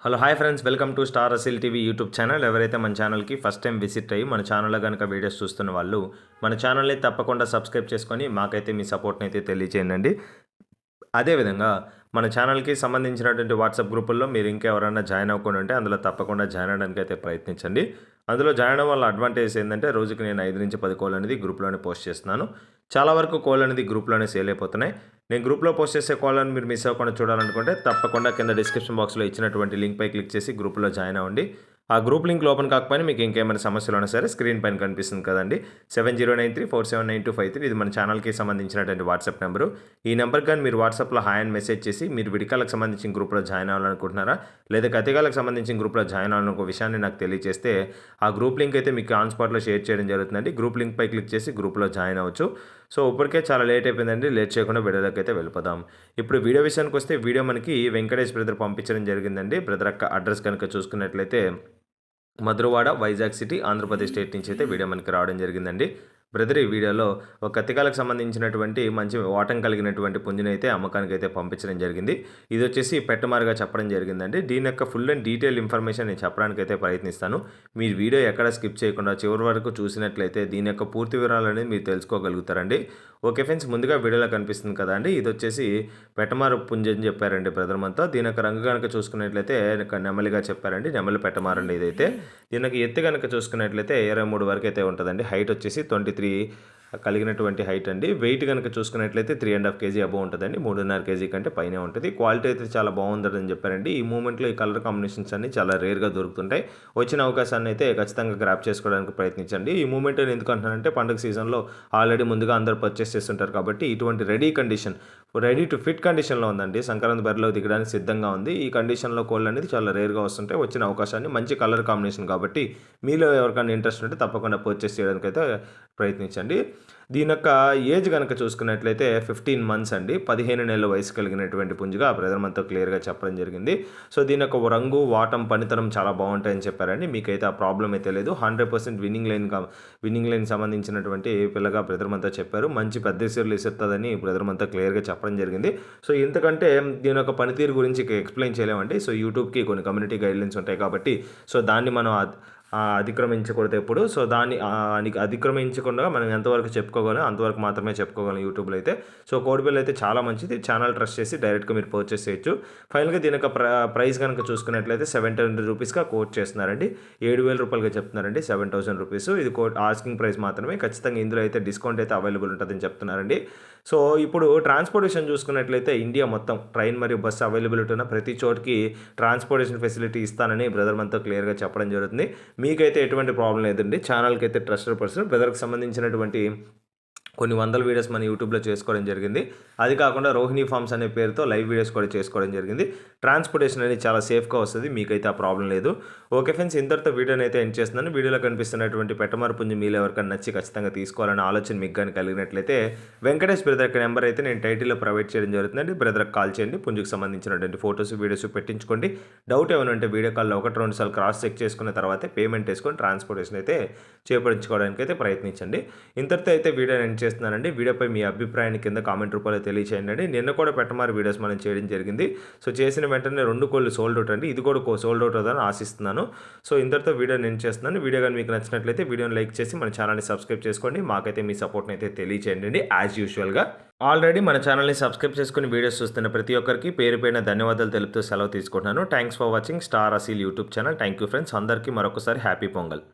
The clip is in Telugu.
Hello hi friends, welcome to star Aseel TV YouTube channel. ఎవరైతే మన ఛానల్కి ఫస్ట్ టైం విజిట్ అయ్యి మన ఛానల్లో కనుక వీడియోస్ చూస్తున్న వాళ్ళు మన ఛానల్ని తప్పకుండా సబ్స్క్రైబ్ చేసుకొని మాకైతే మీ సపోర్ట్ని అయితే తెలియచేయండి. అదేవిధంగా మన ఛానల్కి సంబంధించినటువంటి వాట్సాప్ గ్రూపుల్లో మీరు ఇంకెవరైనా జాయిన్ అవ్వకుండా ఉంటే అందులో తప్పకుండా జాయిన్ అవ్వడానికి అయితే ప్రయత్నించండి. అందులో జాయిన్ అవ్వడం వల్ల అడ్వాంటేజ్ ఏంటంటే రోజుకి నేను 5 నుంచి 10 కోళ్ళు అనేది గ్రూప్లోనే పోస్ట్ చేస్తున్నాను. చాలా వరకు కోళ్ళు అనేది గ్రూప్లోనే సేల్ అయిపోతున్నాయి. నేను గ్రూప్లో పోస్ట్ చేసే కాల్ని మీరు మిస్ అవ్వకుండా చూడాలనుకుంటే తప్పకుండా కింద డిస్క్రిప్షన్ బాక్స్లో ఇచ్చినటువంటి లింక్పై క్లిక్ చేసి గ్రూప్లో జాయిన్ అవ్వండి. ఆ గ్రూప్ లింక్ ఓపెన్ కాకపోయినా మీకు ఇంకేమైనా సమస్యలు ఉన్నా సరే స్క్రీన్ పైన కనిపిస్తుంది కదండి, 7093479253. ఇది మన ఛానల్కి సంబంధించినటువంటి వాట్సాప్ నెంబరు. ఈ నెంబర్ కానీ మీరు వాట్సాప్లో హాయ్ అని మెసేజ్ చేసి మీరు విడికాలకు సంబంధించిన గ్రూప్లో జాయిన్ అవ్వాలనుకుంటున్నారా లేదా కతికాలకు సంబంధించిన గ్రూప్లో జాయిన్ అవ్వాలనుకో విషయాన్ని నాకు తెలియజేస్తే ఆ గ్రూప్ లింక్ అయితే మీకు ఆన్ స్పాట్లో షేర్ చేయడం జరుగుతుందండి. గ్రూప్ లింక్ పై క్లిక్ చేసి గ్రూప్లో జాయిన్ అవ్వచ్చు. సో ఇప్పటికే చాలా లేట్ అయిపోయిందండి. లేట్ చేయకుండా వీడియోలోకి అయితే వెళ్ళిపోదాం. ఇప్పుడు వీడియో విషయానికి వస్తే వీడియో మనకి వెంకటేష్ బ్రదర్ పంపించడం జరిగిందండి. బ్రదర్ యొక్క అడ్రస్ కనుక చూసుకున్నట్లయితే మధురవాడ, వైజాగ్ సిటీ, ఆంధ్రప్రదేశ్ స్టేట్ నుంచి అయితే వీడియో మనకి రావడం జరిగిందండి. బ్రదర్ ఈ వీడియోలో ఒక కత్తికాలకు సంబంధించినటువంటి మంచి వాటం కలిగినటువంటి పుంజుని అయితే అమ్మకానికి అయితే పంపించడం జరిగింది. ఇది వచ్చేసి పెట్టమారుగా చెప్పడం జరిగిందండి. దీని యొక్క ఫుల్ అండ్ డీటెయిల్ ఇన్ఫర్మేషన్ నేను చెప్పడానికి అయితే ప్రయత్నిస్తాను. మీరు వీడియో ఎక్కడ స్కిప్ చేయకుండా చివరి వరకు చూసినట్లయితే దీని యొక్క పూర్తి వివరాలు అనేది మీరు తెలుసుకోగలుగుతారండి. ఓకే ఫ్రెండ్స్, ముందుగా వీడియోలో కనిపిస్తుంది కదా అండి, ఇది వచ్చేసి పెట్టమారు పుంజ అని చెప్పారండి బ్రదర్ మనతో. దీని యొక్క రంగు కనుక చూసుకున్నట్లయితే నెమలిగా చెప్పారండి. నెమలి పెట్టమారండి ఇదైతే. దీనికి ఎత్తు కనుక చూసుకున్నట్లయితే 23 వరకు అయితే ఉంటుందండి. హైట్ వచ్చేసి 23 కలిగినటువంటి హైట్ అండి. వెయిట్ కనుక చూసుకున్నట్లయితే 3.5 kg అబోవ్ ఉంటుందండి. 3.5 kg కంటే పైనే ఉంటుంది. క్వాలిటీ అయితే చాలా బాగుందని చెప్పారండి. ఈ మూమెంట్లో ఈ కలర్ కాంబినేషన్స్ అన్ని చాలా రేర్గా దొరుకుతుంటాయి. వచ్చిన అవకాశాన్ని అయితే ఖచ్చితంగా గ్రాప్ చేసుకోవడానికి ప్రయత్నించండి. ఈ మూమెంట్ ఎందుకు అంటున్నానంటే పండుగ సీజన్లో ఆల్రెడీ ముందుగా అందరూ పర్చేస్ చేస్తుంటారు కాబట్టి ఇటువంటి రెడీ టు ఫిట్ కండిషన్లో ఉందండి. సంక్రాంతి బరిలో దిగడానికి సిద్ధంగా ఉంది. ఈ కండిషన్లో కోళ్ళు అనేది చాలా రేర్గా వస్తుంటాయి. వచ్చిన అవకాశాన్ని మంచి కలర్ కాంబినేషన్ కాబట్టి మీలో ఎవరికైనా ఇంట్రెస్ట్ ఉంటే తప్పకుండా పర్చేస్ చేయడానికి అయితే ప్రయత్నించండి. దీని యొక్క ఏజ్ కనుక చూసుకున్నట్లయితే 15 months అండి. 15 నెలల వయసు కలిగినటువంటి పుంజుగా బ్రదర్ మనతో క్లియర్గా చెప్పడం జరిగింది. సో దీని యొక్క రంగు, వాటం, పనితనం చాలా బాగుంటాయని చెప్పారండి. మీకైతే ఆ ప్రాబ్లం అయితే లేదు. 100% విన్నింగ్ లైన్ సంబంధించినటువంటి పిల్లగా బ్రదర్ మనతో చెప్పారు. మంచి పెద్ద సీర్లు ఇస్తుందని బ్రదర్ మనతో క్లియర్గా చెప్పడం జరిగింది. సో ఇంతకంటే దీని యొక్క పనితీరు గురించి ఎక్స్ప్లెయిన్ చేయలేమండి. సో యూట్యూబ్కి కొన్ని కమ్యూనిటీ గైడ్లైన్స్ ఉంటాయి కాబట్టి సో దాన్ని మనం అతిక్రమించకూడదు ఎప్పుడు. సో దాన్ని అతిక్రమించకుండా మనం ఎంతవరకు చెప్పుకోగలం అంతవరకు మాత్రమే చెప్పుకోగలం యూట్యూబ్లో అయితే. సో కోడిపిల్ల అయితే చాలా మంచిది. ఛానల్ ట్రస్ట్ చేసి డైరెక్ట్గా మీరు పర్చేస్ చేయొచ్చు. ఫైనల్గా దీని యొక్క ప్రైస్ కనుక చూసుకున్నట్లయితే 700 రూపీస్గా కోట్ చేస్తున్నారండి. 7,000 రూపాయలుగా చెప్తున్నారండి. 7,000 రూపీస్ ఇది ఆస్కింగ్ ప్రైస్ మాత్రమే. ఖచ్చితంగా ఇందులో అయితే డిస్కౌంట్ అయితే అవైలబుల్ ఉంటుందని చెప్తున్నారండి. సో ఇప్పుడు ట్రాన్స్పోర్టేషన్ చూసుకున్నట్లయితే ఇండియా మొత్తం ట్రైన్ మరియు బస్సు అవైలబిలిటీ ఉన్న ప్రతి చోటికి ట్రాన్స్పోర్టేషన్ ఫెసిలిటీ ఇస్తానని బ్రదర్ మనతో క్లియర్గా చెప్పడం జరుగుతుంది. మీకైతే ఎటువంటి ప్రాబ్లం లేదండి. ఛానల్కి అయితే ట్రస్టెడ్ పర్సన్ బ్రదర్కి సంబంధించినటువంటి కొన్ని వందల వీడియోస్ మన యూట్యూబ్లో చేసుకోవడం జరిగింది. అది కాకుండా రోహిణి ఫార్మ్స్ అనే పేరుతో లైవ్ వీడియోస్ కూడా చేసుకోవడం జరిగింది. ట్రాన్స్పోర్టేషన్ అనేది చాలా సేఫ్గా వస్తుంది. మీకైతే ఆ ప్రాబ్లం లేదు. ఓకే ఫ్రెండ్స్, ఇంతటితో వీడియోని అయితే ఎండ్ చేస్తున్నాను. వీడియోలో కనిపిస్తున్నటువంటి పెట్టమారు పుంజు మీలో ఎవరికైనా నచ్చి ఖచ్చితంగా తీసుకోవాలనే ఆలోచన మీకు కానీ కలిగినట్లయితే వెంకటేష్ బ్రదర్ యొక్క నెంబర్ అయితే నేను టైటిల్లో ప్రొవైడ్ చేయడం జరుగుతుందండి. బ్రదర్కి కాల్ చేయండి. పుంజుకు సంబంధించినటువంటి ఫోటోస్, వీడియోస్ పెట్టించుకోండి. డౌట్ ఏమైనా ఉంటే వీడియో కాల్లో 1-2 సార్లు క్రాస్ చెక్ చేసుకున్న తర్వాతే పేమెంట్ వేసుకొని ట్రాన్స్పోర్టేషన్ అయితే చేపడించుకోవడానికి అయితే ప్రయత్నించండి. ఇంతటితో అయితే వీడియోని ఎండ్ చేస్తున్నానండి. వీడియోపై మీ అభిప్రాయాన్ని కింద కామెంట్ రూపంలో తెలియచేయండి. నిన్న కూడా పెట్టమారు వీడియోస్ మనం చేయడం జరిగింది. సో చేసిన వెంటనే 2 కోళ్ళు సోల్డ్ అవుట్ అండి. ఇది కూడా సోల్డ్ అవుట్ అవుతుందని ఆశిస్తున్నాను. సో ఇంతటితో వీడియోని ఎండ్ చేస్తున్నాను. వీడియో కానీ మీకు నచ్చినట్లయితే వీడియోని లైక్ చేసి మన ఛానల్ని సబ్స్క్రైబ్ చేసుకోండి. మాకైతే మీ సపోర్ట్ని అయితే తెలియచేయండి. యాజ్ యూజువల్గా ఆల్రెడీ మన ఛానల్ని సబ్స్క్రైబ్ చేసుకుని వీడియోస్ చూస్తున్న ప్రతి ఒక్కరికి పేరు పైన ధన్యవాదాలు తెలుపుతూ సెలవు తీసుకుంటున్నాను. Thanks for watching star Aseel YouTube channel. Thank you friends. అందరికీ మరొకసారి హ్యాపీ పొంగల్.